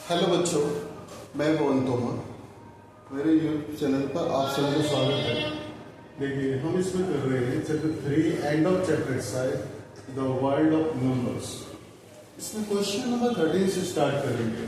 Hello बच्चों, मैं पवन तोमर। मेरे यूट्यूब चैनल पर आप सभी का स्वागत है। देखिए, हम इसमें कर रहे हैं chapter 3 end of chapter exercise the world of numbers. इसमें क्वेश्चन नंबर 13 से स्टार्ट करेंगे।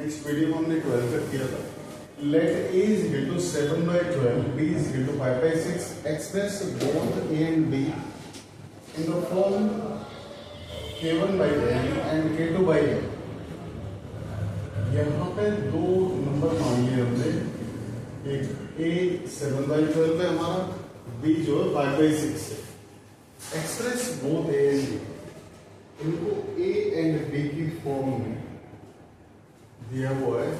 नेक्स्ट वीडियो में हमने 12 तक किया था। Let a is equal to 7/12, b is equal to 5/6, express both a and b in the form k1/n and k2/n। यहाँ पे दो नंबर मान लिए हमने, एक a 7/12 है हमारा, b जो है 5/6 है। Express both a and b, इनको a एंड b की फॉर्म में दिया हुआ है।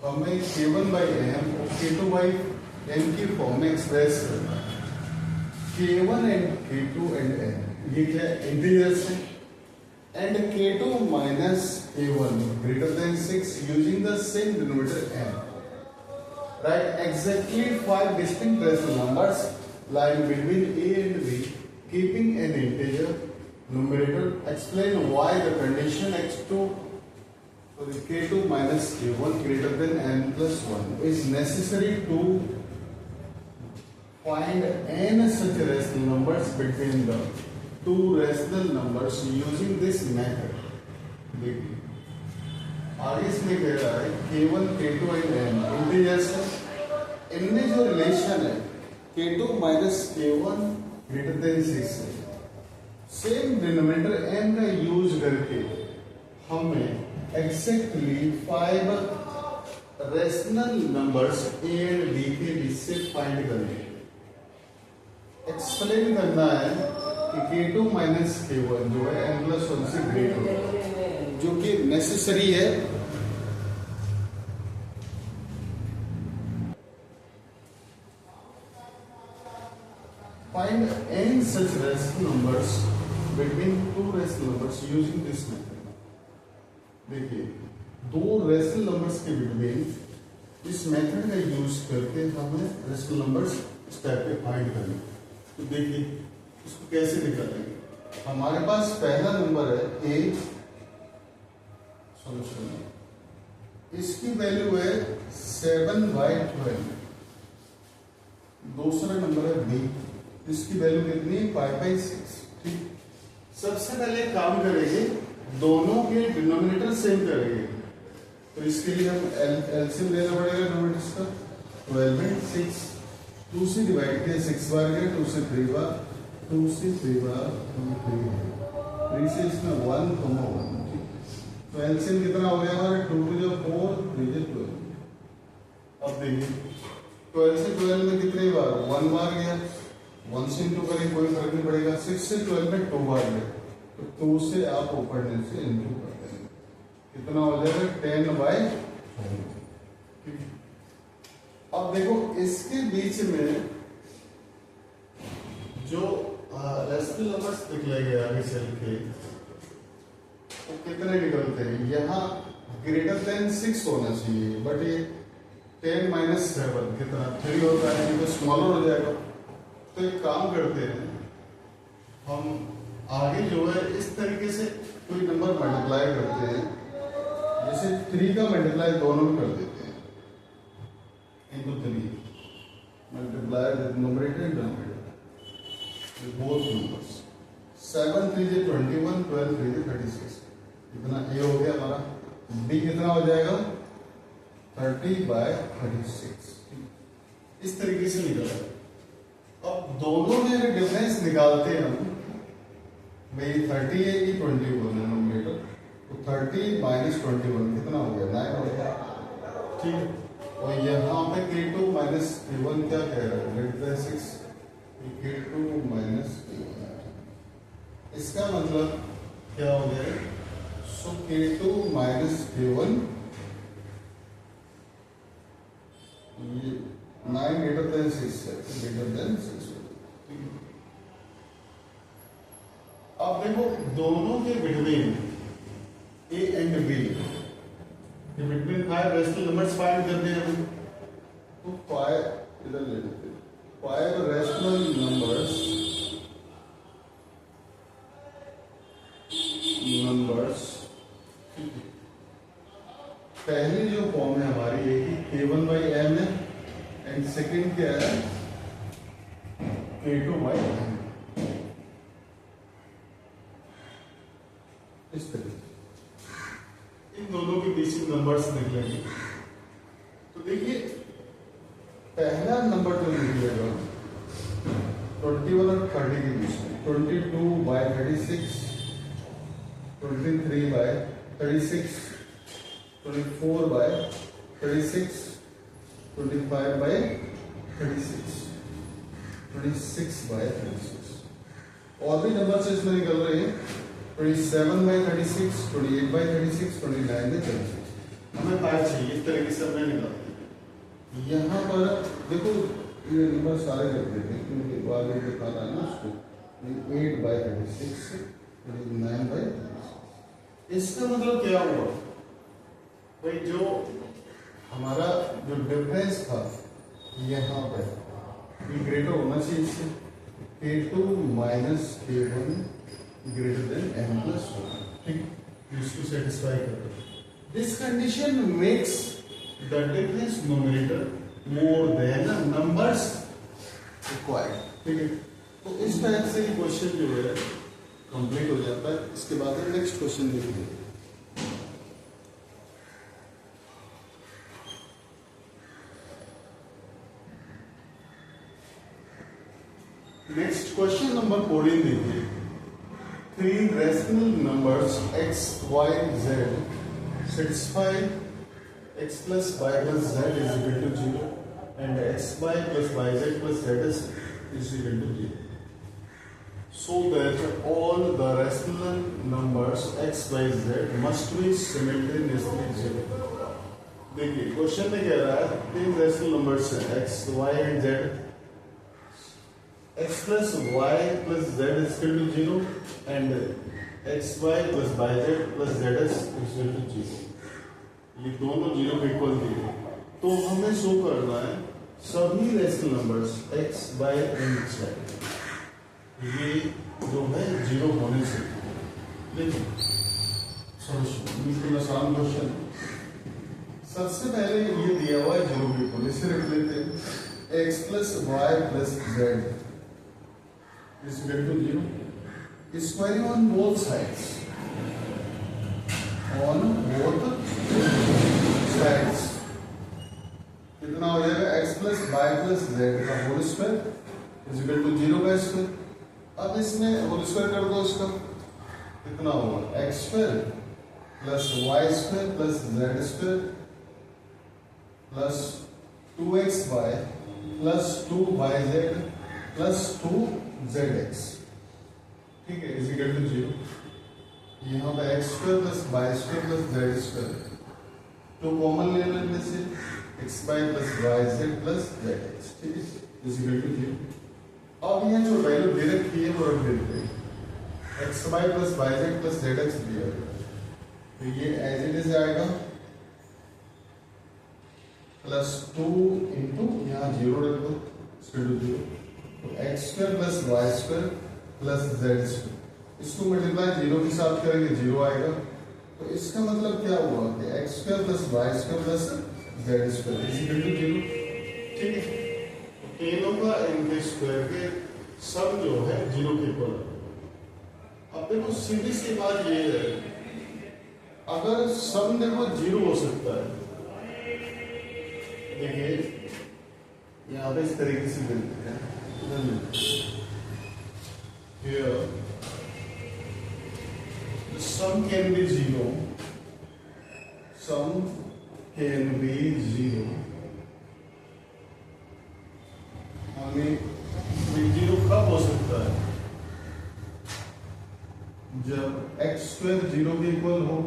हमें k1/m और k2/n की फॉर्म में एक्सप्रेस करना है। k1 and k2 and n ये क्या इंटीजर्स है, and k2 minus k1 greater than 6 using the same denominator n. Write exactly 5 distinct rational numbers lying between a and b, keeping an integer numerator. Explain why the condition k2 minus k1 greater than n plus 1 is necessary to find n such rational numbers between the two rational numbers using this method। देखिए, आगे इसमें कह रहा है k1, k2 and n integers है। इनमें जो relation है k2 minus k1 greater than 6 है। सेम डिनोमिनेटर n का यूज करके हमें exactly 5 rational numbers a and b के बीच से फाइंड करने। एक्सप्लेन करना है कि k2 माइनस k1 जो है n प्लस 1 से ग्रेटर है, जो कि नेसेसरी है। Find n such rational numbers between two rational numbers using this method। देखिए, दो रेशनल नंबर्स के बिटवीन इस मेथड का यूज करके हमें रेशनल नंबर्स इस टाइप पे फाइंड करने। तो देखिए, इसको कैसे निकालेंगे। हमारे पास पहला नंबर है a, सॉल्यूशन में इसकी वैल्यू है 7/12। दूसरा नंबर है b, इसकी वैल्यू कितनी है 5/6। ठीक, सबसे पहले काम करेंगे, दोनों के डिनोमिनेटर सेम करेंगे। तो इसके लिए हम एलसीएम लेना पड़ेगा डिनोमिनेटर्स का। 12 में 6 2 से डिवाइड किया, 6 बार गया, 2 से 3 बार, 2 से 3 बार 3 से इसमें 1, 1। ठीक, तो एलसीएम कितना हो गया हमारा 2 जो 4, 3 जो 12। अब देखिए 12 से 12 में कितने बार 1 बार गया, 1 से इंटू करें कोई फर्क नहीं पड़ेगा। 6 से 12 में 2 बार गया, तो 2 से आप ऊपर नीचे इंटू कर देंगे, कितना हो जाएगा 10/4। अब देखो, इसके बीच में जो रेशनल नंबर्स निकलेंगे आगे चल के, तो कितने निकलते हैं। यहाँ ग्रेटर देन 6 होना चाहिए, बट ये 10 माइनस 7 कितना 3 होता है, तो स्मॉलर हो जाएगा। तो एक काम करते हैं, हम आगे जो है इस तरीके से कोई नंबर मल्टीप्लाई करते हैं, जैसे 3 का मल्टीप्लाई दोनों में कर देते हैं, into 3 multiply the numerator and denominator with both numbers। 7 3 is 21, 12 3 is 36। कितना a हो गया हमारा, b कितना हो जाएगा 30/36। इस तरीके से निकला। अब दोनों में अगर डिफरेंस निकालते हैं हम, भाई 30 है, ये 21 है नंबरेटर, तो 30 माइनस 21 कितना हो गया 9 हो गया। ठीक, और यहाँ पे k2 माइनस k1 क्या कह रहा है greater than 6, k2 minus k1। इसका मतलब क्या हो गया, सो k2 माइनस k1 ये 9 ग्रेटर देन 6 है, ग्रेटर देन 6। अब देखो, दोनों के between a and b between 5 rational numbers find करते हैं हम। तो 5 इधर ले लेते हैं, 5 रेशनल नंबर्स पहली जो फॉर्म है हमारी ये कि K1/m है एंड सेकंड क्या है K2/m। इस तरह इन दोनों के बीच नंबर्स निकलेंगे। तो देखिए पहला नंबर जो निकलेगा 21 और 30 के बीच में 22/36, 23/36, 24/36, 25/36, 26/36 और भी नंबर से इसमें निकल रहे हैं 27/36, 28/36, 29/36। हमें 5 चाहिए, इस तरीके से हमें निकालते हैं। यहाँ पर देखो ये नंबर सारे रख देते हैं क्योंकि बाद में दिखाना है ना उसको। 8/36, 29/36। इसका मतलब क्या हुआ भाई, जो हमारा जो डिफरेंस था यहाँ पे ये ग्रेटर होना चाहिए इससे। K2 minus K1 greater than m+1, ठीक, इसको सेटिस्फाई करते हैं। This condition makes the difference nominator more than numbers required, ठीक है। तो इस टाइप से क्वेश्चन जो है कंप्लीट हो जाता है। इसके बाद में नेक्स्ट क्वेश्चन देखिए। नेक्स्ट क्वेश्चन नंबर 14 देखिए। 3 rational numbers x, y, z satisfy x plus y plus z is equal to 0 and x, y plus yz plus z is equal to 0. So that all the rational numbers x, y, z must be simultaneously 0. देखिए question में कह रहा है 3 rational numbers हैं x, y and z। x plus y plus z is equal to 0 and x, y plus yz plus z is equal to 0। ये दोनों 0 के equal दिए, तो हमें शो करना है सभी rational numbers x, y and z ये जो है 0 होने से। देखिए सॉल्यूशन बिल्कुल आसान क्वेश्चन। सबसे पहले ये दिया हुआ है 0 के इक्वल, इसे रख लेते हैं x plus y plus z is equal to 0. Squaring on both sides. On both sides. कितना हो जाएगा x plus y plus z का whole square is equal to 0 का स्क्वायर। अब इसमें होल स्क्वायर कर दो इसका, कितना होगा x square plus y square plus z square plus 2xy plus 2yz plus 2zx, ठीक है, इज इक्वल टू 0। यहाँ पे x square plus y square plus z square तो कॉमन ले लेने से xy plus yz plus zx, ठीक है, इज इक्वल टू 0। अब यहाँ जो वैल्यू दे रखी है वो रख देते हैं, xy plus yz plus zx दिया है, तो ये एज इट इज आएगा प्लस 2 इंटू यहाँ 0 रख दो, स्क्वायर 0, तो x square plus Y square plus Z square, इसको मल्टीप्लाई 0 के साथ करेंगे 0 आएगा। तो इसका मतलब क्या हुआ कि x square plus Y square plus Z square is equal to 0, ठीक है। तो तीनों का इनके स्क्वायर के सब जो है 0 के इक्वल। अब देखो सीधी सी बात ये है, अगर सब देखो 0 हो सकता है, देखिए यहाँ पे इस तरीके से मिलते हैं। Here, the sum can be 0. Sum can be 0. हमें 0 कब हो सकता है? जब x स्क्वायर 0 के इक्वल हो,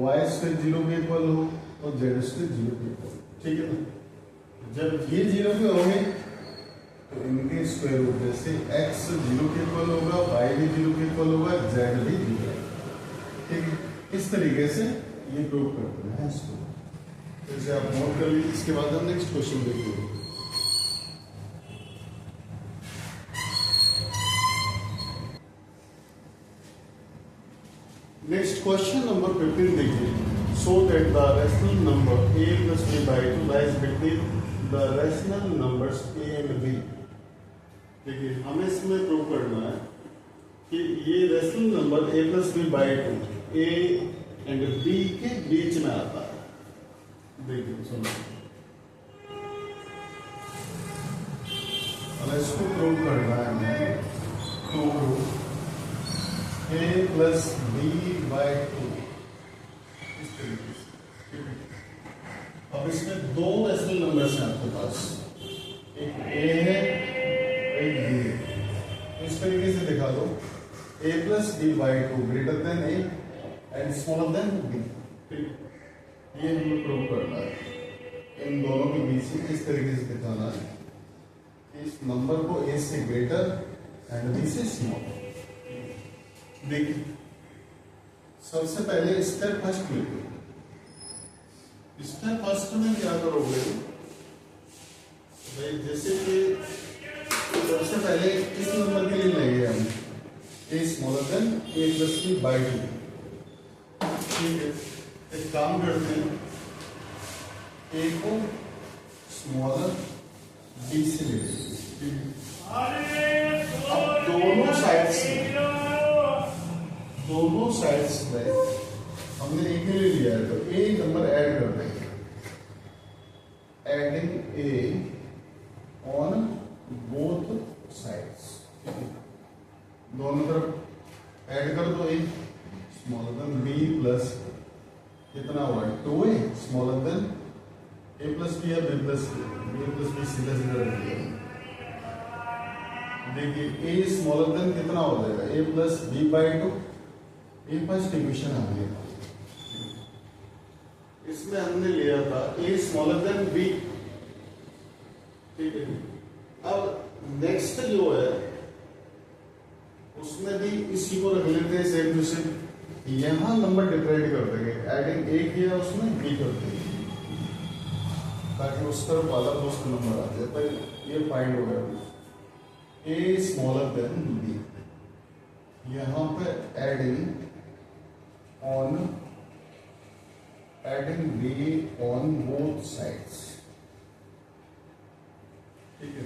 y स्क्वायर 0 के इक्वल हो और z स्क्वायर 0 के इक्वल, ठीक है ना। जब ये 0 के होंगे तो इनके स्क्वायर रूट जैसे x 0 के इक्वल होगा, y भी 0 के इक्वल होगा, z भी 0, ठीक है। इस तरीके से ये प्रूव करते हैं इसको, तो इसे आप नोट कर लीजिए। इसके बाद हम नेक्स्ट क्वेश्चन देखिए। नेक्स्ट क्वेश्चन नंबर 15 देखिए। so that the rational number a plus b by 2 lies between the rational numbers a and b। देखिए हमें इसमें प्रूव करना है कि ये rational number a plus B by 2 a and b के बीच में आता है। देखिए सुनो, हमें इसको प्रूव करना है हमें to a plus B by 2 इस तरीके से। अब इसमें दो रेशनल नंबर्स हैं आपके पास, एक a है एक b है। इस तरीके से दिखा दो a plus B by 2 greater than a and smaller than b। ठीक, ये हमें प्रूव करना है। इन दोनों के बीच में इस तरीके से दिखाना है कि इस नंबर को a से ग्रेटर एंड b से स्मॉल। देखिए सबसे पहले स्टेप फर्स्ट लेते हैं। स्टेप फर्स्ट में क्या करोगे भाई, जैसे कि सबसे पहले इस नंबर के लिए लेंगे हम a smaller than a plus B by 2। ठीक है, एक काम करते हैं, a को स्मॉलर b से ले लेते हैं। अब दोनों साइड्स में हमने एक ही ले लिया है तो a नंबर ऐड कर देंगे, adding a on both sides. दोनों तरफ ऐड कर दो a smaller than b plus कितना हुआ 2a smaller than a plus B या b प्लस बी सीधा सीधा रख दिया। देखिए a स्मॉलर देन कितना हो जाएगा a प्लस बी बाई 2। ये फर्स्ट इक्वेशन आ गया, इसमें हमने लिया था a स्मॉलर देन b। ठीक है, अब नेक्स्ट जो है उसमें भी इसी को रख लेते हैं सेम टू सेम। यहां नंबर डिफरेंट कर देंगे, एडिंग a किया उसमें b कर देंगे ताकि उस तरफ वाला दोस्त नंबर आ जाए। तो ये फाइंड हो गया a स्मॉलर देन b। यहां पे adding b on both sides। ठीक है,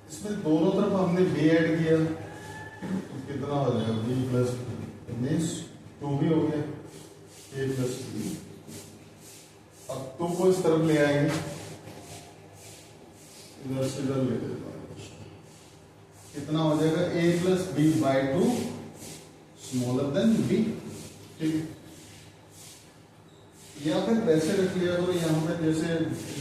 इसमें दोनों तरफ हमने b ऐड किया तो कितना हो जाएगा b प्लस मीन्स 2 भी हो गया a प्लस b। अब 2 को इस तरफ ले आएंगे, इधर से इधर ले देता हूं, कितना हो जाएगा a plus B by 2 smaller than b। ठीक है, या फिर वैसे रख लिया करो यहाँ पे जैसे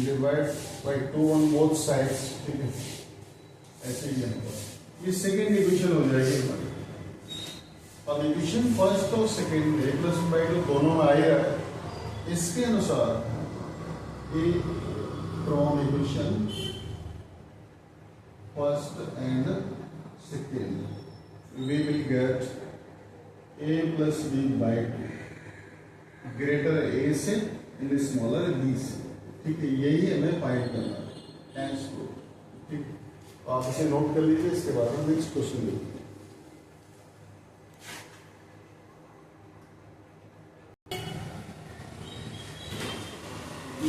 divide by 2 on both sides. ठीक है, ऐसे ही यहाँ पर ये सेकेंड इक्वेशन हो जाएगी हमारी। अब इक्वेशन फर्स्ट और second a plus B by 2 दोनों में आ ही रहा है, इसके अनुसार a from equation first and second we will get a plus B by 2 greater a से एंड स्मॉलर b से। ठीक है, यही हमें फाइंड करना है। Thanks to. ठीक, तो आप इसे नोट कर लीजिए, इसके बाद हम नेक्स्ट क्वेश्चन देखिए।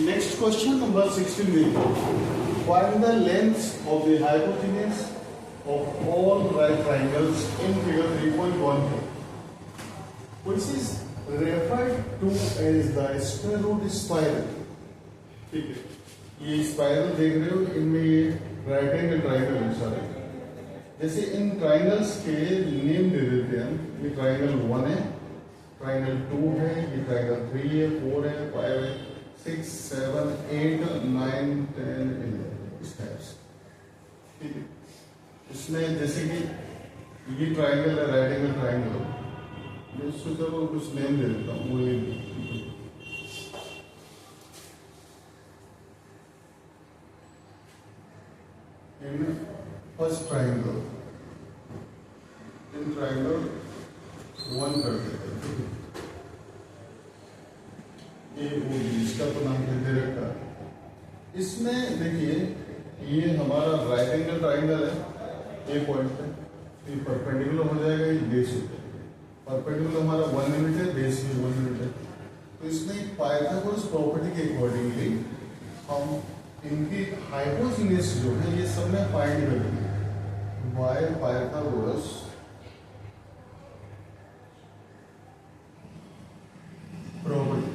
नेक्स्ट क्वेश्चन नंबर 16 देखिए। Find the length of the hypotenuse of all right triangles in figure 3.1 which is referred to as the square root spiral। ठीक है, ये स्पाइरल देख रहे हो, इनमें ये राइट एंगल ट्राइंगल है सारे। जैसे इन ट्राइंगल्स के नेम दे देते हैं हम, ये ट्राइंगल 1 है, ट्राइंगल 2 है, ये ट्राइंगल 3 है, 4 है, 5 है, 6, 7, 8, 9, 10, 11 इस टाइप से। ठीक है, इसमें जैसे कि ये ट्राइंगल है राइट एंगल ट्राइंगल, मैं सोचा को कुछ नेम दे देता हूँ। वो फर्स्ट ट्राइंगल, इन ट्राइंगल 1 कर देते हैं। ये वो इसका तो नाम दे रखा है। इसमें देखिए ये हमारा राइट एंगल ट्राइंगल है, ए पॉइंट पे ये परपेंडिकुलर हो जाएगा, ये बेस हो जाएगा। परपेंडिकुलर हमारा 1 यूनिट है, बेस भी 1 यूनिट है। तो इसमें पाइथागोरस प्रॉपर्टी के अकॉर्डिंगली हम इनकी हाइपोटेन्यूज जो है ये सब में फाइंड करेंगे by Pythagoras property.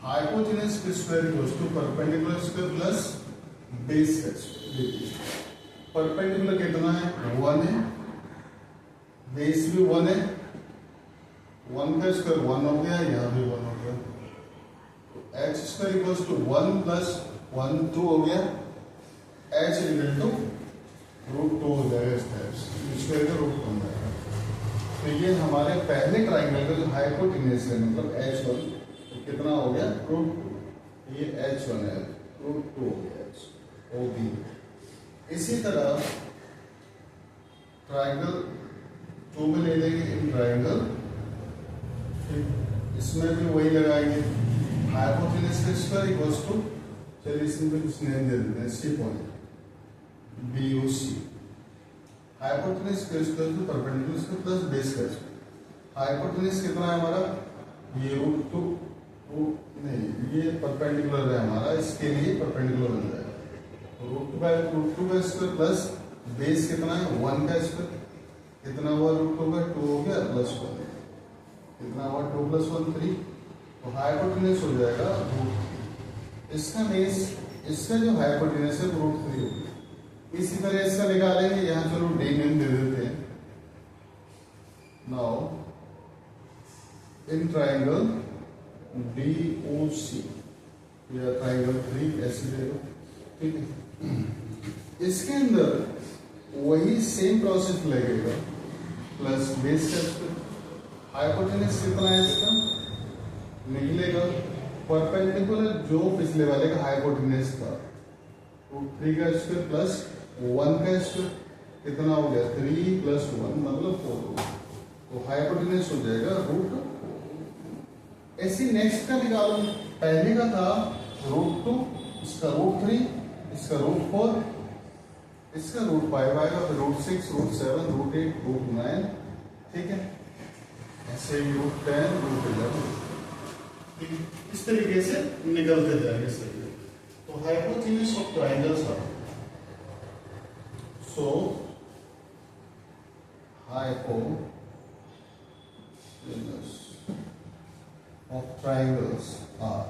Hypotenuse square equals to perpendicular square plus base square. Perpendicular कितना है 1 है, बेस भी 1 है, 1 का स्क्वायर 1 हो गया, यहाँ भी 1 हो गया, तो H square equals to 1 plus 1 2 हो गया, एच इक्वल टू √2 हो जाएगा, स्क्वायर का रूट बन जाएगा। तो ये हमारे पहले ट्राइंगल का जो हाइपोटेन्यूज है मतलब H1 तो कितना हो गया √2, ये H1 है √2 हो गया H OB। इसी तरह ट्राइंगल 2 में ले लेंगे इन ट्राइंगल, इसमें भी वही लगाएंगे हाइपोटेन्यूज का स्क्वायर इक्वल्स टू, चलिए इसमें कुछ नेम दे देते हैं, सी पॉइंट BOC। हाइपोटेन्यूज का square to perpendicular square plus base का स्क्वायर। हाइपोटेन्यूज कितना है हमारा, ये √2 नहीं ये परपेंडिकुलर है हमारा, इसके लिए परपेंडिकुलर बन जाएगा √2 का स्क्वायर प्लस बेस कितना है 1 का स्क्वायर, कितना हुआ √2 का 2 हो गया प्लस 1, कितना हुआ 2 + 1 3, तो हाइपोटेन्यूज हो जाएगा √3। इसका बेस इसका जो हाइपोटेन्यूज है √3 हो गया। इसी तरह इसका निकालेंगे, यहाँ चलो डी नेम दे देते हैं। नाउ इन ट्राइंगल DOC या ट्राइंगल 3 ऐसे दे दो, ठीक है। इसके अंदर वही सेम प्रोसेस लगेगा प्लस बेस का स्क्वायर। हाइपोटेन्यूज कितना है इसका निकलेगा, परपेंडिकुलर जो पिछले वाले का हाइपोटेन्यूज था √3 का स्क्वायर प्लस 1 का स्क्वायर, कितना हो गया 3 + 1 मतलब 4, तो हाइपोटेन्यूज हो जाएगा √4। ऐसी नेक्स्ट का निकालो, पहले का था √2, इसका √3, इसका √4, इसका √5 आएगा, फिर √6, √7, √8, √9, ठीक है, ऐसे ही √10, √11, इस तरीके से निकलते जाएंगे सभी। तो hypotenuse of triangles are so hypotenuse of triangles are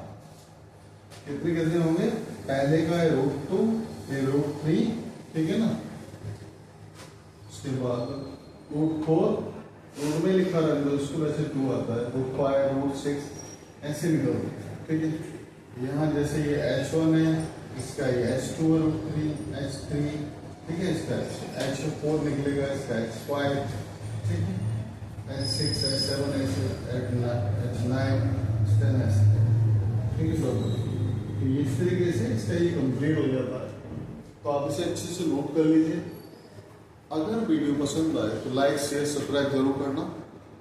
कितने कितने होंगे, पहले का है √2 फिर √3, ठीक है ना, उसके बाद √4 रूट में लिखा रहता है उसको वैसे 2 आता है, √5 √6 ऐसे निकल, ठीक है। यहाँ जैसे ये H1 है, इसका ये H2 है √3 H3, ठीक है, इसका H4 निकलेगा, इसका H5, ठीक है, H6 H7 H9 10 ऐसे, ठीक है। तो इस तरीके से इसका ये कंप्लीट हो जाता है। तो आप इसे अच्छे से नोट कर लीजिए। अगर वीडियो पसंद आए तो लाइक शेयर सब्सक्राइब जरूर करना।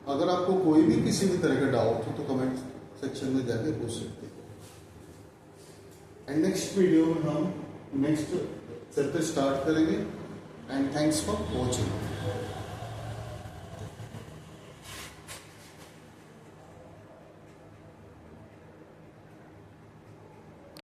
अगर आपको कोई भी किसी भी तरह का डाउट हो तो कमेंट सेक्शन में जाके पूछ सकते हैं। एंड नेक्स्ट वीडियो में हम नेक्स्ट चैप्टर स्टार्ट करेंगे। And thanks for watching.